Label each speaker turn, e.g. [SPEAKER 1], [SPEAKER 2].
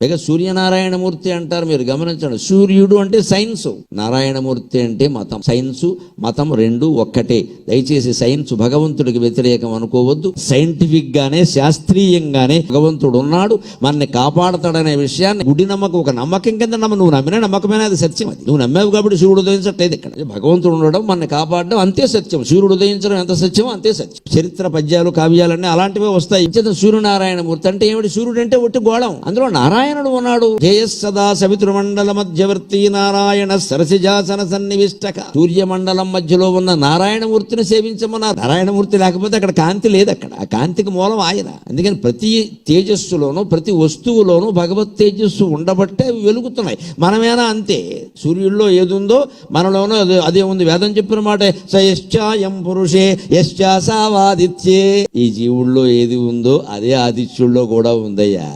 [SPEAKER 1] పైగా సూర్యనారాయణమూర్తి అంటారు. మీరు గమనించండి, సూర్యుడు అంటే సైన్స్, నారాయణమూర్తి అంటే మతం. సైన్స్ మతం రెండు ఒక్కటే. దయచేసి సైన్స్ భగవంతుడికి వ్యతిరేకం అనుకోవద్దు. సైంటిఫిక్ గానే శాస్త్రీయంగానే భగవంతుడు ఉన్నాడు, మనల్ని కాపాడతాడనే విషయాన్ని గుడి నమ్మకం, ఒక నమ్మకం కింద నువ్వు నమ్మిన నమ్మకమైనా అది సత్యం. అది నువ్వు నమ్మావు కాబట్టి సూర్యుడు ఉదయించట్లేదు. ఇక్కడ భగవంతుడు ఉండడం, మనల్ని కాపాడడం అంతే సత్యం. సూర్యుడు ఉదయించడం ఎంత సత్యమో అంతే సత్యం. చరిత్ర పద్యాలు కావ్యాలన్నీ అలాంటివే వస్తాయి. సూర్యనారాయణమూర్తి అంటే ఏమిటి? సూర్యుడు అంటే ఒట్టి గోళం, అందులో నారాయణుడు ఉన్నాడు. జయస్సదా సవితృమండల మధ్యవర్తి నారాయణ సరసిజాసన సన్నివిష్టక. సూర్యమండలం మధ్యలో ఉన్న నారాయణమూర్తిని సేవించమన్నారు. నారాయణమూర్తి లేకపోతే అక్కడ కాంతి లేదు. అక్కడ ఆ కాంతికి మూలం ఆయన. అందుకని ప్రతి తేజస్సులోనూ ప్రతి వస్తువులోనూ భగవత్ తేజస్సు ఉండబట్టే వెలుగుతున్నాయి. మనమేనా అంతే. సూర్యుల్లో ఏది ఉందో మనలోనూ అదే ఉంది. వేదం చెప్పిన మాట సయశ్చాయం పురుషే యశ్చాసావాదిత్యే. ఈ జీవుల్లో ఏది ఉందో అదే ఆదిత్యుల్లో కూడా ఉందయ్యా.